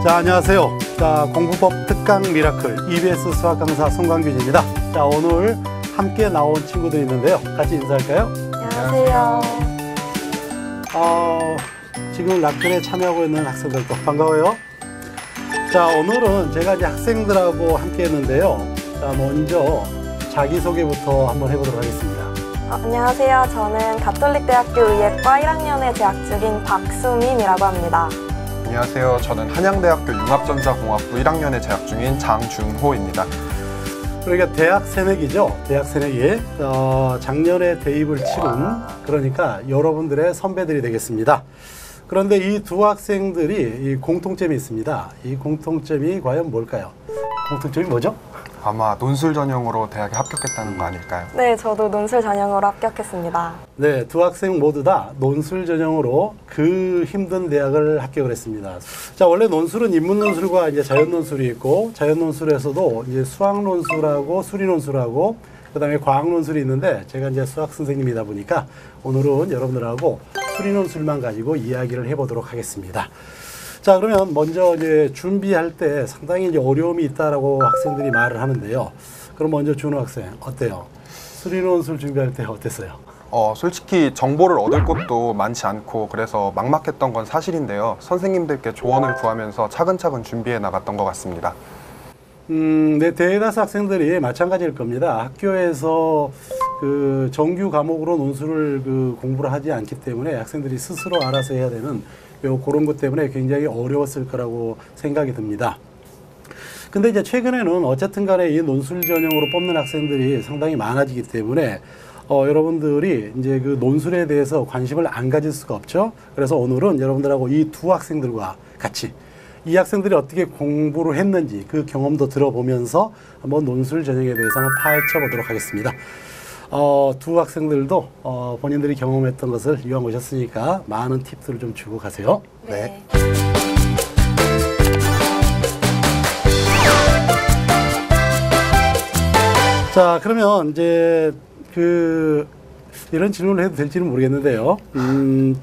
자, 안녕하세요. 자, 공부법 특강 미라클 EBS 수학 강사 송광균입니다. 자, 오늘 함께 나온 친구들이 있는데요. 같이 인사할까요? 안녕하세요. 지금 라클에 참여하고 있는 학생들도 반가워요. 자, 오늘은 제가 이제 학생들하고 함께 했는데요. 자, 먼저 자기소개부터 한번 해보도록 하겠습니다. 안녕하세요. 저는 가톨릭대학교 의예과 1학년에 재학 중인 박수민이라고 합니다. 안녕하세요. 저는 한양대학교 융합전자공학부 1학년에 재학 중인 장준호입니다. 그러니까 대학 새내기죠. 대학 새내기. 작년에 대입을 치른, 그러니까 여러분들의 선배들이 되겠습니다. 그런데 이 두 학생들이 이 공통점이 있습니다. 이 공통점이 과연 뭘까요? 공통점이 뭐죠? 아마 논술 전형으로 대학에 합격했다는 거 아닐까요? 네, 저도 논술 전형으로 합격했습니다. 네, 두 학생 모두 다 논술 전형으로 그 힘든 대학을 합격을 했습니다. 자, 원래 논술은 인문 논술과 이제 자연 논술이 있고, 자연 논술에서도 이제 수학 논술하고 수리 논술하고 그다음에 과학 논술이 있는데, 제가 이제 수학 선생님이다 보니까 오늘은 여러분들하고 수리 논술만 가지고 이야기를 해보도록 하겠습니다. 자, 그러면 먼저 이제 준비할 때 상당히 이제 어려움이 있다라고 학생들이 말을 하는데요. 그럼 먼저 준호 학생 어때요? 수리 논술 준비할 때 어땠어요? 솔직히 정보를 얻을 것도 많지 않고 그래서 막막했던 건 사실인데요. 선생님들께 조언을 구하면서 차근차근 준비해 나갔던 것 같습니다. 네, 대다수 학생들이 마찬가지일 겁니다. 학교에서 그 정규 과목으로 논술을 공부를 하지 않기 때문에 학생들이 스스로 알아서 해야 되는 그런 것 때문에 굉장히 어려웠을 거라고 생각이 듭니다. 근데 이제 최근에는 어쨌든 간에 이 논술 전형으로 뽑는 학생들이 상당히 많아지기 때문에 여러분들이 이제 그 논술에 대해서 관심을 안 가질 수가 없죠. 그래서 오늘은 여러분들하고 이 두 학생들과 같이 이 학생들이 어떻게 공부를 했는지 그 경험도 들어보면서 한번 논술 전형에 대해서 한번 파헤쳐 보도록 하겠습니다. 두 학생들도 본인들이 경험했던 것을 이왕 오셨으니까 많은 팁들을 좀 주고 가세요. 네. 자, 그러면 이제 이런 질문을 해도 될지는 모르겠는데요.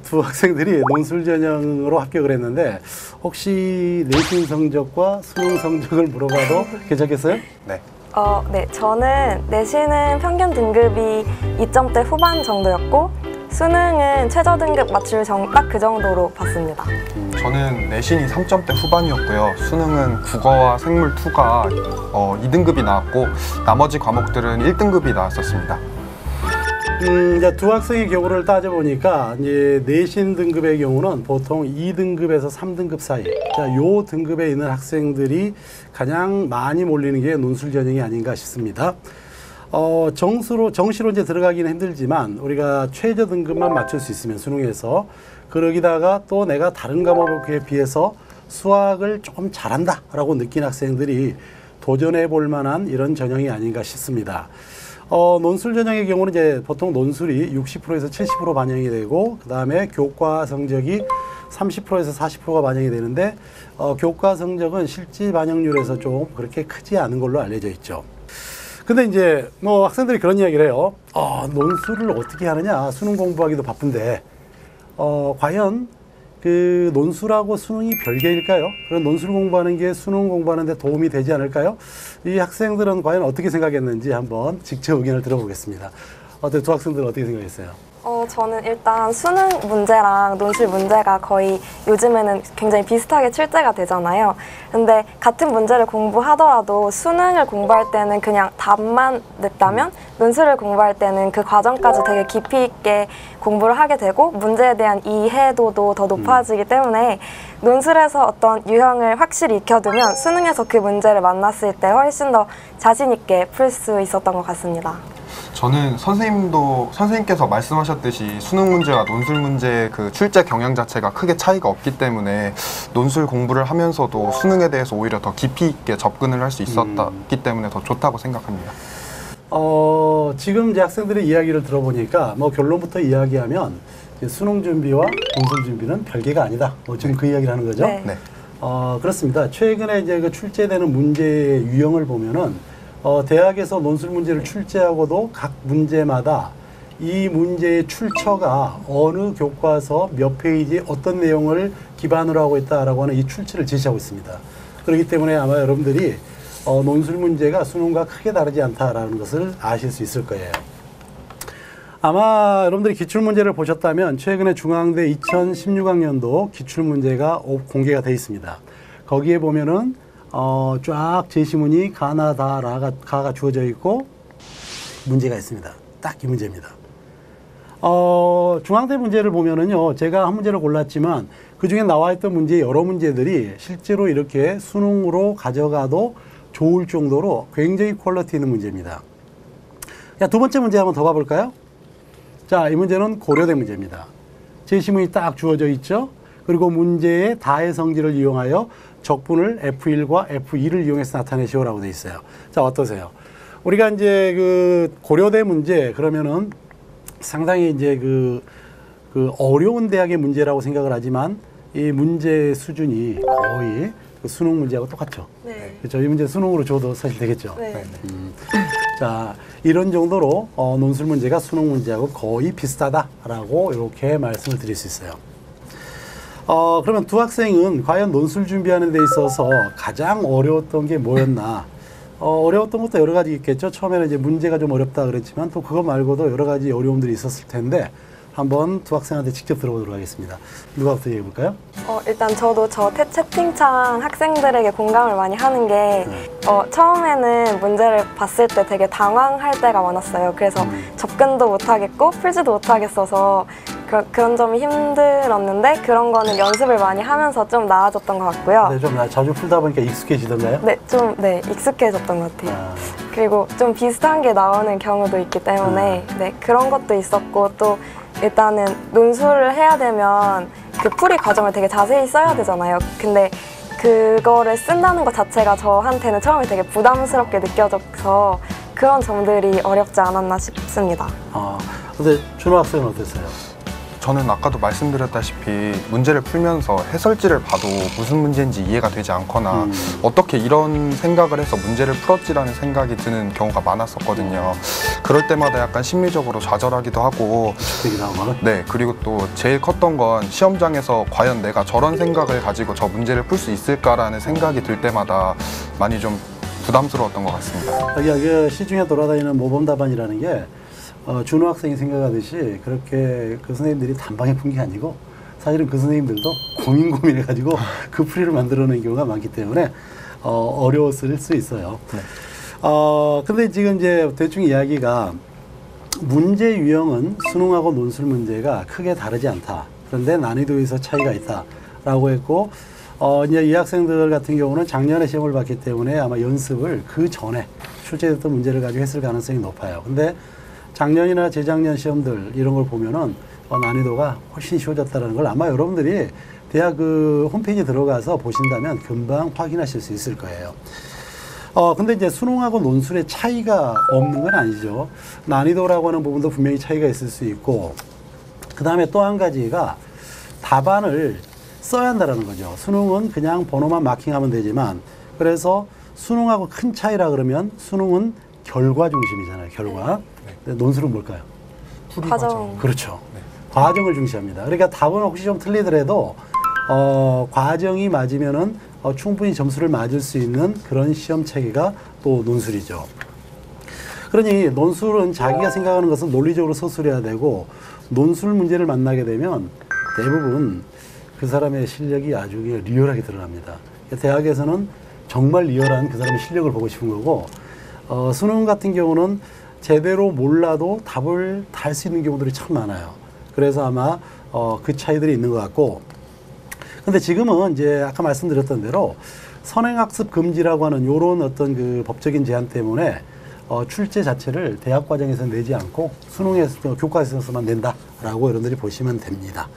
두 학생들이 논술 전형으로 합격을 했는데 혹시 내신 성적과 수능 성적을 물어봐도 괜찮겠어요? 네. 네, 저는 내신은 평균 등급이 2점대 후반 정도였고 수능은 최저 등급 맞출 딱 그 정도로 봤습니다. 저는 내신이 3점대 후반이었고요. 수능은 국어와 생물 2가 2등급이 나왔고 나머지 과목들은 1등급이 나왔었습니다. 이제 두 학생의 경우를 따져보니까 이제 내신 등급의 경우는 보통 2등급에서 3등급 사이, 자, 요 등급에 있는 학생들이 가장 많이 몰리는 게 논술 전형이 아닌가 싶습니다. 정시로 이제 들어가기는 힘들지만 우리가 최저 등급만 맞출 수 있으면 수능에서 그러기다가 또 내가 다른 과목에 비해서 수학을 좀 잘한다라고 느낀 학생들이 도전해 볼 만한 이런 전형이 아닌가 싶습니다. 논술 전형의 경우는 이제 보통 논술이 60%에서 70% 반영이 되고, 그 다음에 교과 성적이 30%에서 40%가 반영이 되는데, 교과 성적은 실질 반영률에서 좀 그렇게 크지 않은 걸로 알려져 있죠. 근데 이제 학생들이 그런 이야기를 해요. 논술을 어떻게 하느냐, 수능 공부하기도 바쁜데, 과연 그 논술하고 수능이 별개일까요? 그런 논술 공부하는 게 수능 공부하는 데 도움이 되지 않을까요? 이 학생들은 과연 어떻게 생각했는지 한번 직접 의견을 들어보겠습니다. 두 학생들은 어떻게 생각했어요? 저는 일단 수능 문제랑 논술 문제가 거의 요즘에는 굉장히 비슷하게 출제가 되잖아요. 근데 같은 문제를 공부하더라도 수능을 공부할 때는 그냥 답만 냈다면 논술을 공부할 때는 그 과정까지 되게 깊이 있게 공부를 하게 되고 문제에 대한 이해도도 더 높아지기 때문에 논술에서 어떤 유형을 확실히 익혀두면 수능에서 그 문제를 만났을 때 훨씬 더 자신 있게 풀 수 있었던 것 같습니다. 저는 선생님께서 말씀하셨듯이 수능 문제와 논술 문제의 그 출제 경향 자체가 크게 차이가 없기 때문에 논술 공부를 하면서도 수능에 대해서 오히려 더 깊이 있게 접근을 할 수 있었기 때문에 더 좋다고 생각합니다. 지금 이제 학생들의 이야기를 들어보니까 결론부터 이야기하면 수능 준비와 논술 준비는 별개가 아니다. 지금 그 이야기를 하는 거죠? 네. 네. 그렇습니다. 최근에 이제 그 출제되는 문제의 유형을 보면은 대학에서 논술 문제를 출제하고도 각 문제마다 이 문제의 출처가 어느 교과서 몇 페이지 어떤 내용을 기반으로 하고 있다라고 하는 이 출처를 제시하고 있습니다. 그렇기 때문에 아마 여러분들이 논술 문제가 수능과 크게 다르지 않다라는 것을 아실 수 있을 거예요. 아마 여러분들이 기출문제를 보셨다면 최근에 중앙대 2016학년도 기출문제가 공개가 되어 있습니다. 거기에 보면은 쫙 제시문이 가나다 가가 주어져 있고 문제가 있습니다. 딱 이 문제입니다. 중앙대 문제를 보면은요, 제가 한 문제를 골랐지만 그 중에 나와 있던 문제 여러 문제들이 실제로 이렇게 수능으로 가져가도 좋을 정도로 굉장히 퀄리티 있는 문제입니다. 자, 두 번째 문제 한번 더 봐볼까요? 자, 이 문제는 고려대 문제입니다. 제시문이 딱 주어져 있죠. 그리고 문제의 다의 성질을 이용하여 적분을 F1과 F2를 이용해서 나타내시오라고 되어 있어요. 자, 어떠세요? 우리가 이제 그 고려대 문제 그러면은 상당히 이제 그 어려운 대학의 문제라고 생각을 하지만 이 문제 수준이 거의 그 수능 문제하고 똑같죠. 네. 그렇죠. 이 문제 수능으로 줘도 사실 되겠죠. 네. 자, 이런 정도로 논술 문제가 수능 문제하고 거의 비슷하다라고 이렇게 말씀을 드릴 수 있어요. 그러면 두 학생은 과연 논술 준비하는 데 있어서 가장 어려웠던 게 뭐였나? 어려웠던 것도 여러 가지 있겠죠. 처음에는 이제 문제가 좀 어렵다 그랬지만 또 그거 말고도 여러 가지 어려움들이 있었을 텐데 한번 두 학생한테 직접 들어보도록 하겠습니다. 누가부터 얘기해 볼까요? 일단 저도 채팅창 학생들에게 공감을 많이 하는 게 처음에는 문제를 봤을 때 되게 당황할 때가 많았어요. 그래서 접근도 못하겠고 풀지도 못하겠어서 그런 점이 힘들었는데 그런 거는 연습을 많이 하면서 좀 나아졌던 것 같고요. 네, 좀 자주 풀다 보니까 익숙해지던가요? 네, 좀 익숙해졌던 것 같아요. 그리고 좀 비슷한 게 나오는 경우도 있기 때문에 네, 그런 것도 있었고 또 일단은 논술을 해야 되면 그 풀이 과정을 되게 자세히 써야 되잖아요. 근데 그거를 쓴다는 것 자체가 저한테는 처음에 되게 부담스럽게 느껴져서 그런 점들이 어렵지 않았나 싶습니다. 근데 준호 학생은 어땠어요? 저는 아까도 말씀드렸다시피 문제를 풀면서 해설지를 봐도 무슨 문제인지 이해가 되지 않거나 어떻게 이런 생각을 해서 문제를 풀었지라는 생각이 드는 경우가 많았었거든요. 그럴 때마다 약간 심리적으로 좌절하기도 하고 네, 그리고 또 제일 컸던 건 시험장에서 과연 내가 저런 생각을 가지고 저 문제를 풀 수 있을까라는 생각이 들 때마다 많이 좀 부담스러웠던 것 같습니다. 여기 시중에 돌아다니는 모범답안이라는 게 준호 학생이 생각하듯이 그렇게 그 선생님들이 단방에 푼 게 아니고 사실은 그 선생님들도 고민해가지고 그 풀이를 만들어낸 경우가 많기 때문에 어려웠을 수 있어요. 네. 근데 지금 이제 대충 이야기가 문제 유형은 수능하고 논술 문제가 크게 다르지 않다. 그런데 난이도에서 차이가 있다라고 했고 이제 이 학생들 같은 경우는 작년에 시험을 봤기 때문에 아마 연습을 그 전에 출제됐던 문제를 가지고 했을 가능성이 높아요. 근데 작년이나 재작년 시험들 이런 걸 보면은 난이도가 훨씬 쉬워졌다는 걸 아마 여러분들이 대학 그 홈페이지 들어가서 보신다면 금방 확인하실 수 있을 거예요. 근데 이제 수능하고 논술의 차이가 없는 건 아니죠. 난이도라고 하는 부분도 분명히 차이가 있을 수 있고, 그 다음에 또 한 가지가 답안을 써야 한다는 거죠. 수능은 그냥 번호만 마킹하면 되지만, 그래서 수능하고 큰 차이라 그러면 수능은 결과 중심이잖아요. 결과. 근데 논술은 뭘까요? 과정. 그렇죠. 네. 과정을 중시합니다. 그러니까 답은 혹시 좀 틀리더라도 과정이 맞으면은 충분히 점수를 맞을 수 있는 그런 시험 체계가 또 논술이죠. 그러니 논술은 자기가 생각하는 것은 논리적으로 서술해야 되고, 논술 문제를 만나게 되면 대부분 그 사람의 실력이 아주 리얼하게 드러납니다. 대학에서는 정말 리얼한 그 사람의 실력을 보고 싶은 거고, 수능 같은 경우는 제대로 몰라도 답을 달 수 있는 경우들이 참 많아요. 그래서 아마 그 차이들이 있는 것 같고, 근데 지금은 이제 아까 말씀드렸던 대로 선행학습 금지라고 하는 요런 어떤 그 법적인 제한 때문에 출제 자체를 대학 과정에서 내지 않고 수능에서 교과서에서만 낸다라고 여러분들이 보시면 됩니다.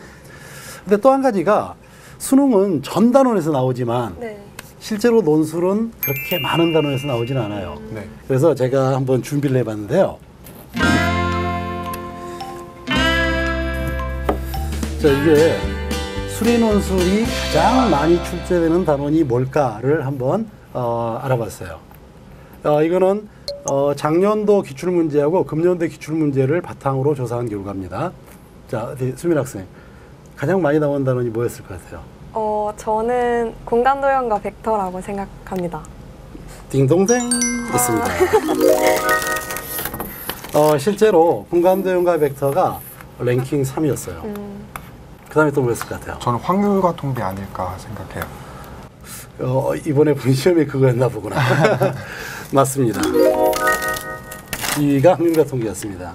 근데 또 한 가지가 수능은 전 단원에서 나오지만 네. 실제로 논술은 그렇게 많은 단원에서 나오지는 않아요. 네. 그래서 제가 한번 준비를 해봤는데요. 자, 이게 수리논술이 가장 많이 출제되는 단원이 뭘까를 한번 알아봤어요. 이거는 작년도 기출문제하고 금년도 기출문제를 바탕으로 조사한 결과입니다. 자, 수민 학생. 가장 많이 나온 단원이 뭐였을 것 같아요? 저는 공간도형과 벡터라고 생각합니다. 딩동댕 있습니다. 실제로 공간도형과 벡터가 랭킹 3위였어요. 그 다음에 또 뭐였을 것 같아요? 저는 확률과 통비 아닐까 생각해요. 이번에 본 시험이 그거였나 보구나. 맞습니다. 2위가 확률과 통계였습니다.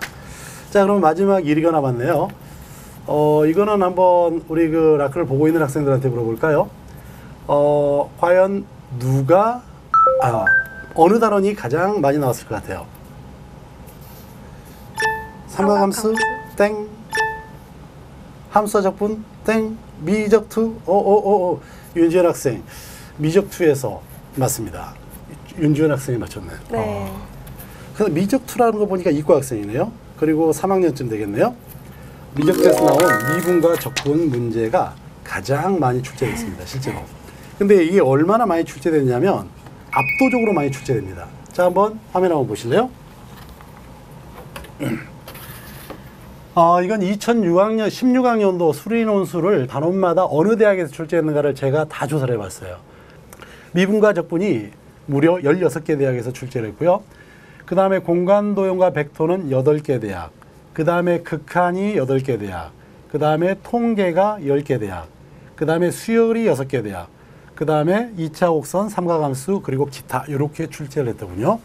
자, 그럼 마지막 1위가 남았네요. 이거는 한번 우리 그 라크를 보고 있는 학생들한테 물어볼까요? 과연 어느 단원이 가장 많이 나왔을 것 같아요? 삼각함수 땡, 함수적분 땡, 미적투 윤지현 학생 미적투에서 맞습니다. 윤지현 학생이 맞췄네. 네. 근데 미적투라는 거 보니까 이과 학생이네요. 그리고 3학년쯤 되겠네요. 미적투에서 나온 미분과 적분 문제가 가장 많이 출제됐습니다. 실제로. 근데 이게 얼마나 많이 출제됐냐면 압도적으로 많이 출제됩니다. 자, 한번 화면 한번 보실래요? 이건 2006학년, 16학년도 수리논술을 단원마다 어느 대학에서 출제했는가를 제가 다 조사를 해봤어요. 미분과 적분이 무려 16개 대학에서 출제를 했고요. 그 다음에 공간도형과 벡터는 8개 대학, 그 다음에 극한이 8개 대학, 그 다음에 통계가 10개 대학, 그 다음에 수열이 6개 대학, 그 다음에 2차 곡선, 삼각함수, 그리고 기타 이렇게 출제를 했더군요.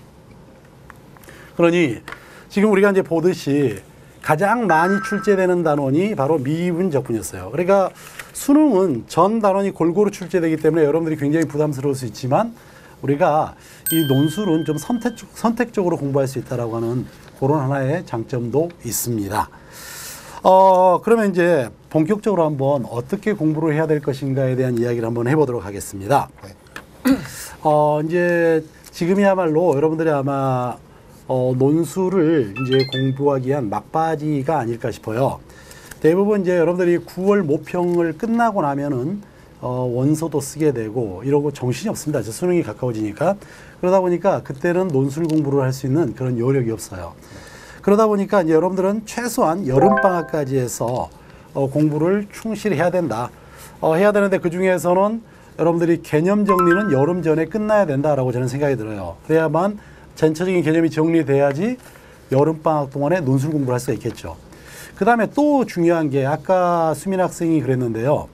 그러니 지금 우리가 이제 보듯이 가장 많이 출제되는 단원이 바로 미분 적분이었어요. 그러니까 수능은 전 단원이 골고루 출제되기 때문에 여러분들이 굉장히 부담스러울 수 있지만 우리가 이 논술은 좀 선택적으로 공부할 수 있다라고 하는 그런 하나의 장점도 있습니다. 그러면 이제 본격적으로 한번 어떻게 공부를 해야 될 것인가에 대한 이야기를 한번 해보도록 하겠습니다. 네. 이제 지금이야말로 여러분들이 아마 논술을 이제 공부하기 위한 막바지가 아닐까 싶어요. 대부분 이제 여러분들이 9월 모평을 끝나고 나면은 원서도 쓰게 되고 이러고 정신이 없습니다. 이제 수능이 가까워지니까. 그러다 보니까 그때는 논술 공부를 할 수 있는 그런 여력이 없어요. 그러다 보니까 이제 여러분들은 최소한 여름방학까지 해서 공부를 충실히 해야 된다. 해야 되는데 그 중에서는 여러분들이 개념 정리는 여름 전에 끝나야 된다라고 저는 생각이 들어요. 그래야만 전체적인 개념이 정리돼야지 여름방학 동안에 논술 공부를 할 수가 있겠죠. 그 다음에 또 중요한 게 아까 수민 학생이 그랬는데요.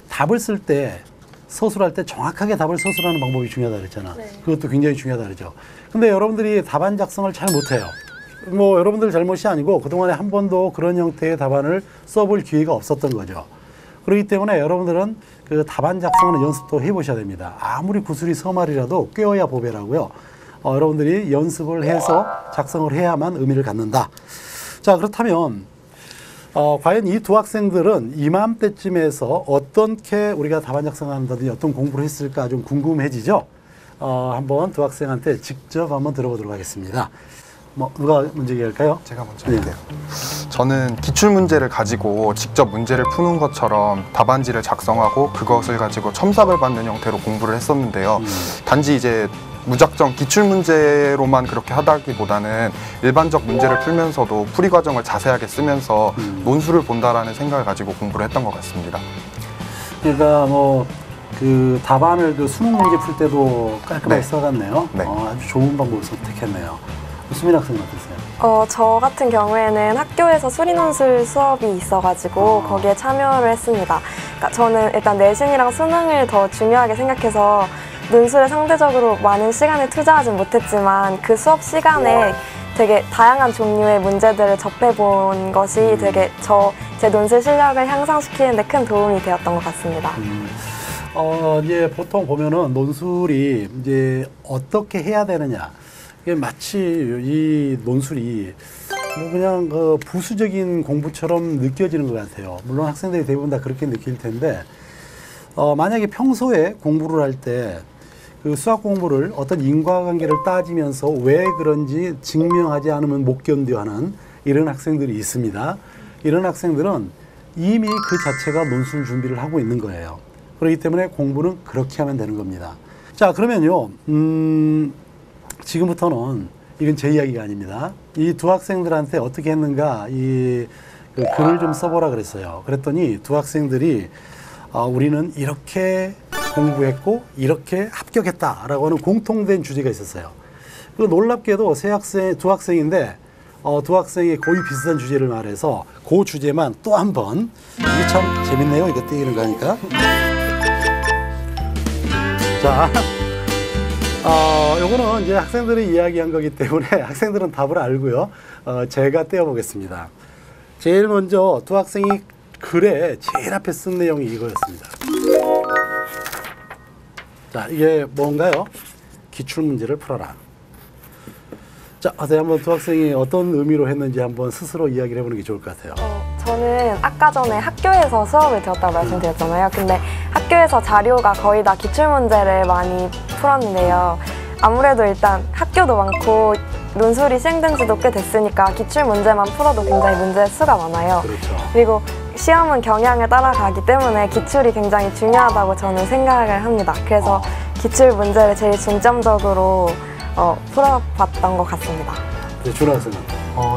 답을 쓸 때 서술할 때 정확하게 답을 서술하는 방법이 중요하다 그랬잖아. 네. 그것도 굉장히 중요하다 그러죠. 근데 여러분들이 답안 작성을 잘 못해요. 뭐 여러분들 잘못이 아니고 그동안에 한 번도 그런 형태의 답안을 써볼 기회가 없었던 거죠. 그렇기 때문에 여러분들은 그 답안 작성하는 연습도 해보셔야 됩니다. 아무리 구슬이 서말이라도 꿰어야 보배라고요. 여러분들이 연습을 해서 작성을 해야만 의미를 갖는다. 자, 그렇다면 과연 이 두 학생들은 이맘때쯤에서 어떻게 우리가 답안 작성한다든지 어떤 공부를 했을까 좀 궁금해지죠? 한번 두 학생한테 직접 한번 들어보도록 하겠습니다. 누가 문제 얘기할까요? 제가 먼저 할게요. 저는 기출문제를 가지고 직접 문제를 푸는 것처럼 답안지를 작성하고 그것을 가지고 첨삭을 받는 형태로 공부를 했었는데요. 단지 이제 무작정 기출문제로만 그렇게 하다기보다는 일반적 문제를 풀면서도 풀이 과정을 자세하게 쓰면서 논술을 본다라는 생각을 가지고 공부를 했던 것 같습니다. 그러니까 그 답안을 그 수능 문제 풀 때도 깔끔하게 네. 써갔네요. 네. 아주 좋은 방법을 선택했네요. 수민 학생은 어떠세요? 저 같은 경우에는 학교에서 수리논술 수업이 있어가지고 거기에 참여를 했습니다. 그러니까 저는 일단 내신이랑 수능을 더 중요하게 생각해서 논술에 상대적으로 많은 시간을 투자하진 못했지만 그 수업 시간에 되게 다양한 종류의 문제들을 접해본 것이 되게 제 논술 실력을 향상시키는 데 큰 도움이 되었던 것 같습니다. 이제 보통 보면은 논술이 이제 어떻게 해야 되느냐. 이게 마치 이 논술이 그냥 그 부수적인 공부처럼 느껴지는 것 같아요. 물론 학생들이 대부분 다 그렇게 느낄 텐데, 만약에 평소에 공부를 할 때 그 수학 공부를 어떤 인과관계를 따지면서 왜 그런지 증명하지 않으면 못 견뎌하는 이런 학생들이 있습니다. 이런 학생들은 이미 그 자체가 논술 준비를 하고 있는 거예요. 그렇기 때문에 공부는 그렇게 하면 되는 겁니다. 자, 그러면요, 지금부터는 이건 제 이야기가 아닙니다. 이 두 학생들한테 어떻게 했는가 그 글을 좀 써보라 그랬어요. 그랬더니 두 학생들이 우리는 이렇게 공부했고 이렇게 합격했다라고 하는 공통된 주제가 있었어요. 그 놀랍게도 두 학생인데 두 학생이 거의 비슷한 주제를 말해서 그 주제만 또 한 번, 이게 참 재밌네요. 이거 띄우는 거 하니까. 자, 요거는 이제 학생들이 이야기한 거기 때문에 학생들은 답을 알고요. 제가 떼어보겠습니다. 제일 먼저 두 학생이 글에 제일 앞에 쓴 내용이 이거였습니다. 자, 이게 뭔가요? 기출문제를 풀어라. 자, 어떻게 한번 두 학생이 어떤 의미로 했는지 한번 스스로 이야기를 해보는 게 좋을 것 같아요. 저는 아까 전에 학교에서 수업을 들었다고 말씀드렸잖아요. 근데 학교에서 자료가 거의 다 기출문제를 많이 풀었는데요. 아무래도 일단 학교도 많고 논술이 시행된 지도 꽤 됐으니까 기출문제만 풀어도 굉장히 문제 수가 많아요. 그렇죠. 그리고 시험은 경향을 따라가기 때문에 기출이 굉장히 중요하다고 저는 생각을 합니다. 그래서 기출 문제를 제일 중점적으로 풀어봤던 것 같습니다. 네, 준하 학생은?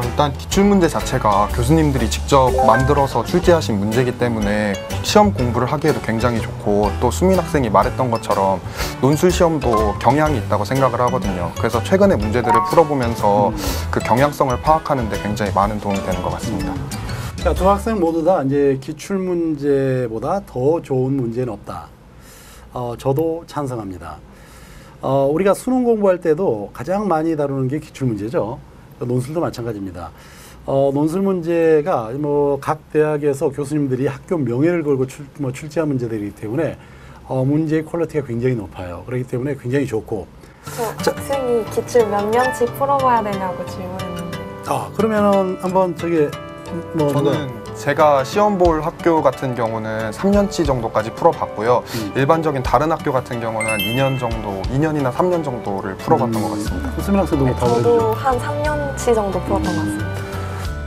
일단 기출문제 자체가 교수님들이 직접 만들어서 출제하신 문제이기 때문에 시험 공부를 하기에도 굉장히 좋고, 또 수민 학생이 말했던 것처럼 논술 시험도 경향이 있다고 생각을 하거든요. 그래서 최근의 문제들을 풀어보면서 그 경향성을 파악하는 데 굉장히 많은 도움이 되는 것 같습니다. 자, 두 학생 모두 다 이제 기출 문제보다 더 좋은 문제는 없다. 저도 찬성합니다. 우리가 수능 공부할 때도 가장 많이 다루는 게 기출 문제죠. 논술도 마찬가지입니다. 논술 문제가 각 대학에서 교수님들이 학교 명예를 걸고 출제한 문제들이기 때문에 문제의 퀄리티가 굉장히 높아요. 그렇기 때문에 굉장히 좋고. 학생이 기출 몇 년치 풀어봐야 되냐고 질문했는데. 그러면은 한번 저는 제가 시험 볼 학교 같은 경우는 3년치 정도까지 풀어봤고요. 일반적인 다른 학교 같은 경우는 한 2년 정도, 2년이나 3년 정도를 풀어봤던 것 같습니다. 수민 학생도 답을 해주죠. 저도 한 3년치 정도 풀었던 것 같습니다.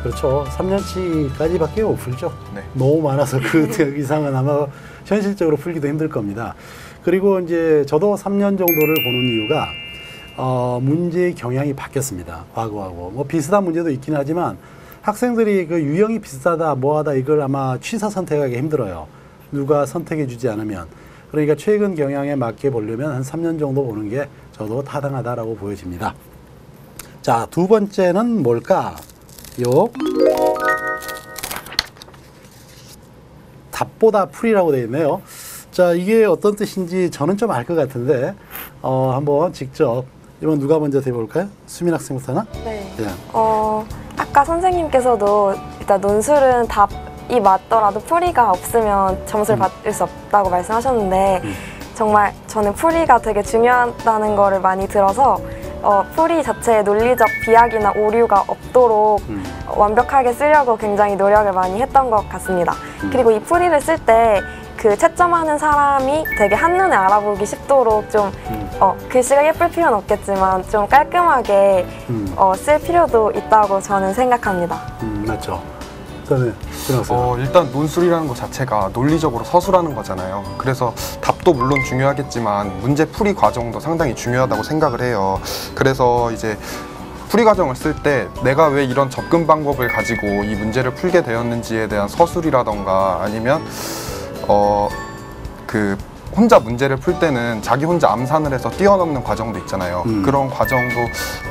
그렇죠. 3년치까지밖에 못 풀죠. 네. 너무 많아서 그 이상은 아마 현실적으로 풀기도 힘들 겁니다. 그리고 이제 저도 3년 정도를 보는 이유가 문제의 경향이 바뀌었습니다. 과거하고. 비슷한 문제도 있긴 하지만 학생들이 그 유형이 비슷하다, 뭐하다 이걸 아마 취사 선택하기 힘들어요. 누가 선택해 주지 않으면. 그러니까 최근 경향에 맞게 보려면 한 3년 정도 보는 게 저도 타당하다라고 보여집니다. 자, 두 번째는 뭘까? 답보다 풀이라고 되어 있네요. 자, 이게 어떤 뜻인지 저는 좀 알 것 같은데 한번 직접 이번 누가 먼저 해볼까요? 수민 학생부터 하나? 네. 네. 아까 선생님께서도 일단 논술은 답이 맞더라도 풀이가 없으면 점수를 받을 수 없다고 말씀하셨는데 정말 저는 풀이가 되게 중요하다는 거를 많이 들어서 풀이 자체에 논리적 비약이나 오류가 없도록 완벽하게 쓰려고 굉장히 노력을 많이 했던 것 같습니다. 그리고 이 풀이를 쓸 때 그 채점하는 사람이 되게 한눈에 알아보기 쉽도록 좀 글씨가 예쁠 필요는 없겠지만 좀 깔끔하게 쓸 필요도 있다고 저는 생각합니다. 맞죠. 그다음에 일단 논술이라는 것 자체가 논리적으로 서술하는 거잖아요. 그래서 답도 물론 중요하겠지만 문제 풀이 과정도 상당히 중요하다고 생각을 해요. 그래서 이제 풀이 과정을 쓸 때 내가 왜 이런 접근 방법을 가지고 이 문제를 풀게 되었는지에 대한 서술이라던가 아니면 혼자 문제를 풀 때는 자기 혼자 암산을 해서 뛰어넘는 과정도 있잖아요. 그런 과정도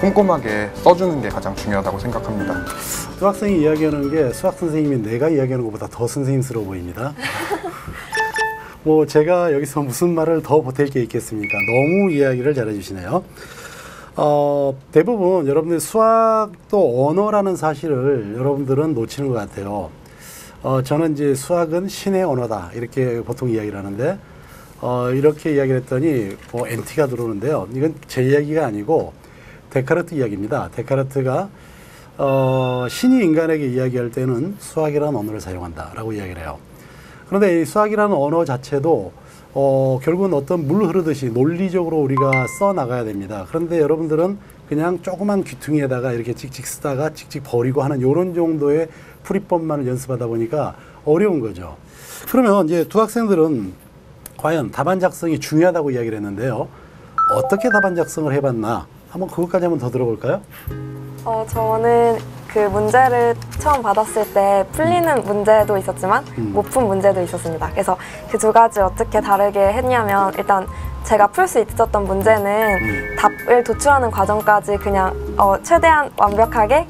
꼼꼼하게 써주는 게 가장 중요하다고 생각합니다. 두 학생이 이야기하는 게 수학 선생님이 내가 이야기하는 것보다 더 선생님스러워 보입니다. 제가 여기서 무슨 말을 더 보탤 게 있겠습니까? 너무 이야기를 잘해주시네요. 대부분 여러분들 수학도 언어라는 사실을 여러분들은 놓치는 것 같아요. 저는 이제 수학은 신의 언어다 이렇게 보통 이야기를 하는데 이렇게 이야기를 했더니 NT가 들어오는데요. 이건 제 이야기가 아니고 데카르트 이야기입니다. 데카르트가 신이 인간에게 이야기할 때는 수학이라는 언어를 사용한다라고 이야기를 해요. 그런데 이 수학이라는 언어 자체도 결국은 어떤 물 흐르듯이 논리적으로 우리가 써나가야 됩니다. 그런데 여러분들은 그냥 조그만 귀퉁이에다가 이렇게 찍찍 쓰다가 찍찍 버리고 하는 이런 정도의 풀이법만을 연습하다 보니까 어려운 거죠. 그러면 이제 두 학생들은 과연 답안 작성이 중요하다고 이야기를 했는데요. 어떻게 답안 작성을 해봤나 한번 그것까지 한번 더 들어볼까요? 저는 그 문제를 처음 받았을 때 풀리는 문제도 있었지만 못 푼 문제도 있었습니다. 그래서 그 두 가지 어떻게 다르게 했냐면 일단 제가 풀 수 있었던 문제는 답을 도출하는 과정까지 그냥 최대한 완벽하게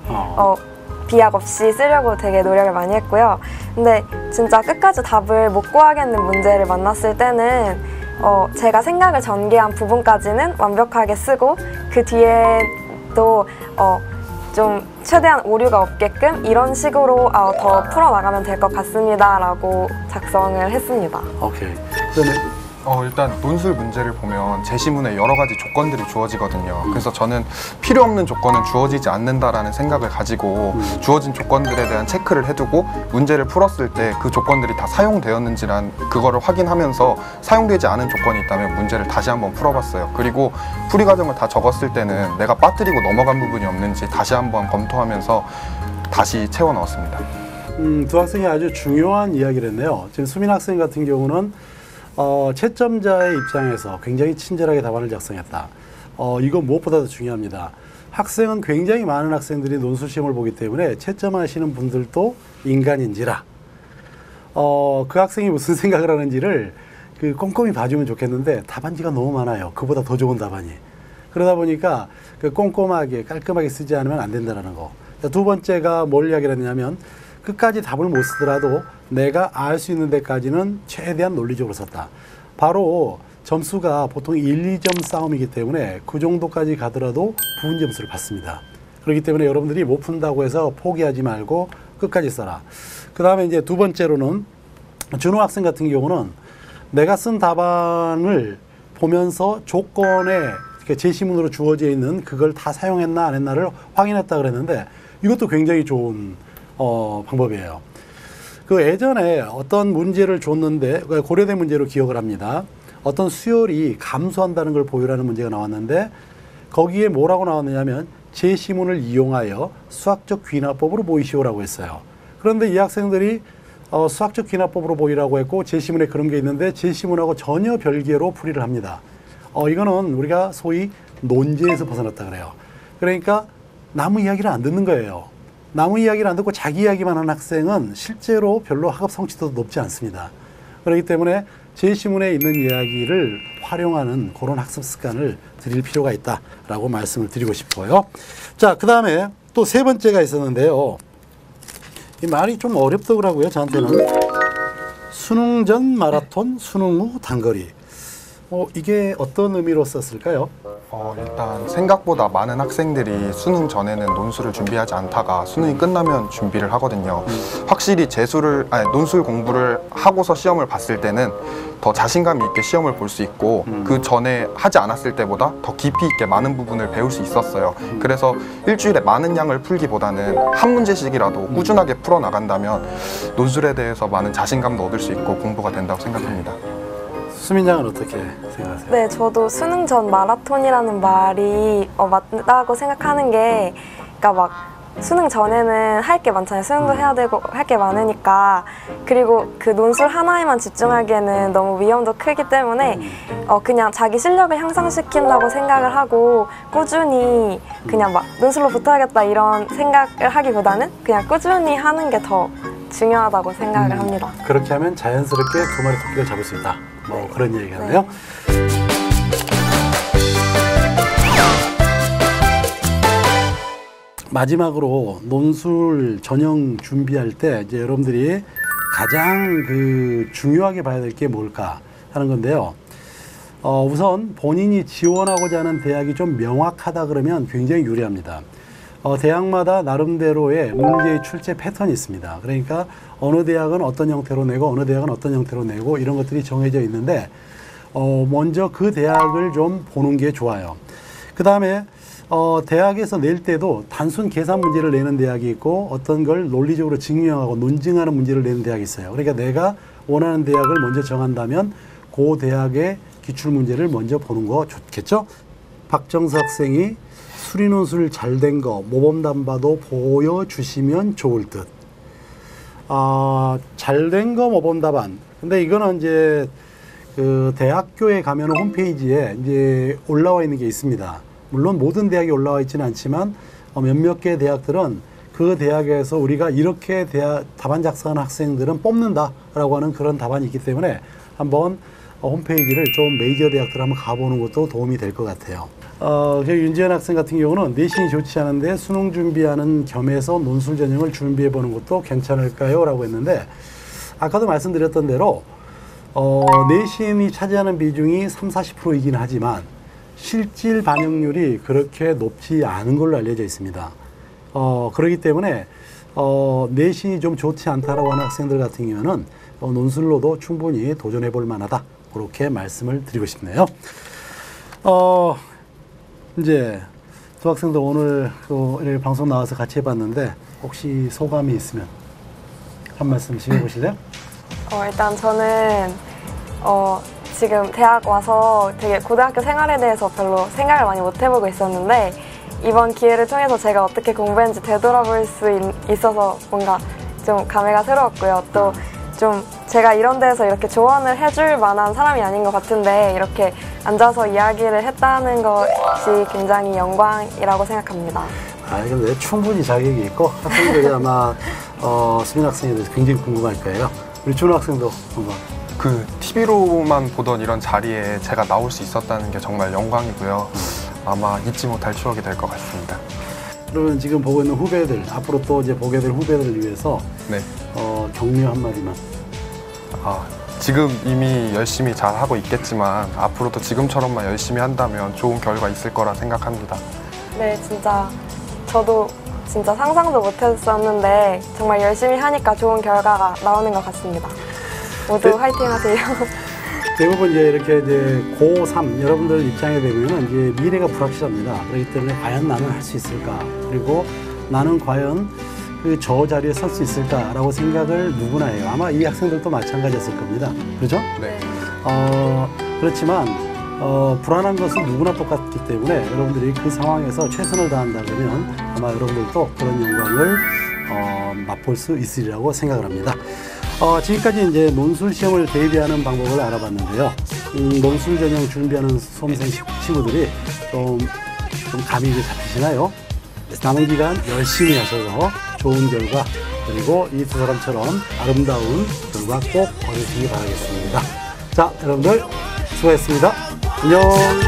비약 없이 쓰려고 되게 노력을 많이 했고요. 근데 진짜 끝까지 답을 못 구하겠는 문제를 만났을 때는 제가 생각을 전개한 부분까지는 완벽하게 쓰고 그 뒤에도 좀 최대한 오류가 없게끔 이런 식으로 더 풀어나가면 될 것 같습니다 라고 작성을 했습니다. 오케이. 그러면 일단 논술 문제를 보면 제시문에 여러 가지 조건들이 주어지거든요. 그래서 저는 필요 없는 조건은 주어지지 않는다라는 생각을 가지고 주어진 조건들에 대한 체크를 해두고 문제를 풀었을 때 그 조건들이 다 사용되었는지란 그거를 확인하면서 사용되지 않은 조건이 있다면 문제를 다시 한번 풀어봤어요. 그리고 풀이 과정을 다 적었을 때는 내가 빠뜨리고 넘어간 부분이 없는지 다시 한번 검토하면서 다시 채워 넣었습니다. 두 학생이 아주 중요한 이야기를 했네요. 지금 수민 학생 같은 경우는 채점자의 입장에서 굉장히 친절하게 답안을 작성했다. 이건 무엇보다도 중요합니다. 학생은 굉장히 많은 학생들이 논술 시험을 보기 때문에 채점하시는 분들도 인간인지라 그 학생이 무슨 생각을 하는지를 꼼꼼히 봐주면 좋겠는데 답안지가 너무 많아요. 그보다 더 좋은 답안이. 그러다 보니까 꼼꼼하게 깔끔하게 쓰지 않으면 안 된다는 거. 두 번째가 뭘 이야기를 했냐면 끝까지 답을 못 쓰더라도 내가 알 수 있는 데까지는 최대한 논리적으로 썼다. 바로 점수가 보통 1, 2점 싸움이기 때문에 그 정도까지 가더라도 부분 점수를 받습니다. 그렇기 때문에 여러분들이 못 푼다고 해서 포기하지 말고 끝까지 써라. 그 다음에 이제 두 번째로는 준호 학생 같은 경우는 내가 쓴 답안을 보면서 조건에 제시문으로 주어져 있는 그걸 다 사용했나 안 했나를 확인했다 그랬는데 이것도 굉장히 좋은 방법이에요. 그 예전에 어떤 문제를 줬는데 고려대 문제로 기억을 합니다. 어떤 수열이 감소한다는 걸 보유라는 문제가 나왔는데 거기에 뭐라고 나왔느냐면 제시문을 이용하여 수학적 귀납법으로 보이시오라고 했어요. 그런데 이 학생들이 수학적 귀납법으로 보이라고 했고 제시문에 그런 게 있는데 제시문하고 전혀 별개로 풀이를 합니다. 이거는 우리가 소위 논제에서 벗어났다 그래요. 그러니까 남의 이야기를 안 듣는 거예요. 남의 이야기를 안 듣고 자기 이야기만 하는 학생은 실제로 별로 학업 성취도도 높지 않습니다. 그렇기 때문에 제시문에 있는 이야기를 활용하는 그런 학습 습관을 들일 필요가 있다라고 말씀을 드리고 싶어요. 자, 그 다음에 또 세 번째가 있었는데요. 이 말이 좀 어렵더라고요, 저한테는. 수능 전 마라톤, 수능 후 단거리. 이게 어떤 의미로 썼을까요? 일단 생각보다 많은 학생들이 수능 전에는 논술을 준비하지 않다가 수능이 끝나면 준비를 하거든요. 확실히 논술 공부를 하고서 시험을 봤을 때는 더 자신감 있게 시험을 볼 수 있고 그 전에 하지 않았을 때보다 더 깊이 있게 많은 부분을 배울 수 있었어요. 그래서 일주일에 많은 양을 풀기보다는 한 문제씩이라도 꾸준하게 풀어나간다면 논술에 대해서 많은 자신감도 얻을 수 있고 공부가 된다고 생각합니다. 수민 양은 어떻게 생각하세요? 네, 저도 수능 전 마라톤이라는 말이 맞다고 생각하는 게, 그러니까 막 수능 전에는 할 게 많잖아요. 수능도 해야 되고 할 게 많으니까. 그리고 그 논술 하나에만 집중하기에는 너무 위험도 크기 때문에 그냥 자기 실력을 향상시킨다고 생각을 하고 꾸준히 그냥 막 논술로 붙어야겠다 이런 생각을 하기보다는 그냥 꾸준히 하는 게 더 중요하다고 생각을 합니다. 그렇게 하면 자연스럽게 두 마리 토끼를 잡을 수 있다. 뭐 그런 얘기겠네요. 마지막으로 논술 전형 준비할 때 이제 여러분들이 가장 중요하게 봐야 될 게 뭘까 하는 건데요. 우선 본인이 지원하고자 하는 대학이 좀 명확하다 그러면 굉장히 유리합니다. 대학마다 나름대로의 문제의 출제 패턴이 있습니다. 그러니까 어느 대학은 어떤 형태로 내고 어느 대학은 어떤 형태로 내고 이런 것들이 정해져 있는데 먼저 그 대학을 좀 보는 게 좋아요. 그 다음에 대학에서 낼 때도 단순 계산 문제를 내는 대학이 있고 어떤 걸 논리적으로 증명하고 논증하는 문제를 내는 대학이 있어요. 그러니까 내가 원하는 대학을 먼저 정한다면 그 대학의 기출문제를 먼저 보는 거 좋겠죠? 박정수 학생이 수리논술 잘 된 거 모범답안도 보여주시면 좋을 듯. 잘 된 거 모범답안. 근데 이거는 이제 그 대학교에 가면 홈페이지에 이제 올라와 있는 게 있습니다. 물론 모든 대학이 올라와 있지는 않지만 몇몇 개 대학들은 그 대학에서 우리가 이렇게 답안 작성하는 학생들은 뽑는다라고 하는 그런 답안이 있기 때문에 한번 홈페이지를 좀 메이저 대학들 한번 가보는 것도 도움이 될 것 같아요. 윤지현 학생 같은 경우는 내신이 좋지 않은데 수능 준비하는 겸해서 논술 전형을 준비해 보는 것도 괜찮을까요? 라고 했는데 아까도 말씀드렸던 대로 내신이 차지하는 비중이 30~40%이긴 하지만 실질 반영률이 그렇게 높지 않은 걸로 알려져 있습니다. 그렇기 때문에 내신이 좀 좋지 않다라고 하는 학생들 같은 경우는 논술로도 충분히 도전해 볼 만하다. 그렇게 말씀을 드리고 싶네요. 이제 두 학생도 오늘 이렇게 방송 나와서 같이 해봤는데 혹시 소감이 있으면 한 말씀씩 해보실래요? 일단 저는 지금 대학 와서 되게 고등학교 생활에 대해서 별로 생각을 많이 못 해보고 있었는데 이번 기회를 통해서 제가 어떻게 공부했는지 되돌아볼 수 있어서 뭔가 좀 감회가 새로웠고요. 또 좀 제가 이런 데서 이렇게 조언을 해줄 만한 사람이 아닌 것 같은데 이렇게 앉아서 이야기를 했다는 것이 굉장히 영광이라고 생각합니다. 근데 충분히 자격이 있고 학생들이 아마 수민 학생에 대해서 굉장히 궁금할 거예요. 우리 준호 학생도 궁금. 그 TV로만 보던 이런 자리에 제가 나올 수 있었다는 게 정말 영광이고요. 아마 잊지 못할 추억이 될 것 같습니다. 그러면 지금 보고 있는 후배들, 앞으로 또 이제 보게 될 후배들을 위해서 네. 격려 한마디만. 지금 이미 열심히 잘 하고 있겠지만 앞으로도 지금처럼만 열심히 한다면 좋은 결과 있을 거라 생각합니다. 네, 진짜 저도 진짜 상상도 못했었는데 정말 열심히 하니까 좋은 결과가 나오는 것 같습니다. 모두 네. 화이팅 하세요. 대부분 이제 이렇게 이제 고3 여러분들 입장에 되면은 이제 미래가 불확실합니다. 그렇기 때문에 과연 나는 할 수 있을까? 그리고 나는 과연 저 자리에 설 수 있을까라고 생각을 누구나 해요. 아마 이 학생들도 마찬가지였을 겁니다. 그렇죠? 네. 그렇지만 불안한 것은 누구나 똑같기 때문에 여러분들이 그 상황에서 최선을 다한다 그러면 아마 여러분들도 그런 영광을 맛볼 수 있으리라고 생각을 합니다. 지금까지 이제 논술 시험을 대비하는 방법을 알아봤는데요. 논술 전형 준비하는 수험생 친구들이 좀 감이 잡히시나요? 남은 기간 열심히 하셔서 좋은 결과 그리고 이 두 사람처럼 아름다운 결과 꼭 얻으시기 바라겠습니다. 자, 여러분들 수고했습니다. 안녕.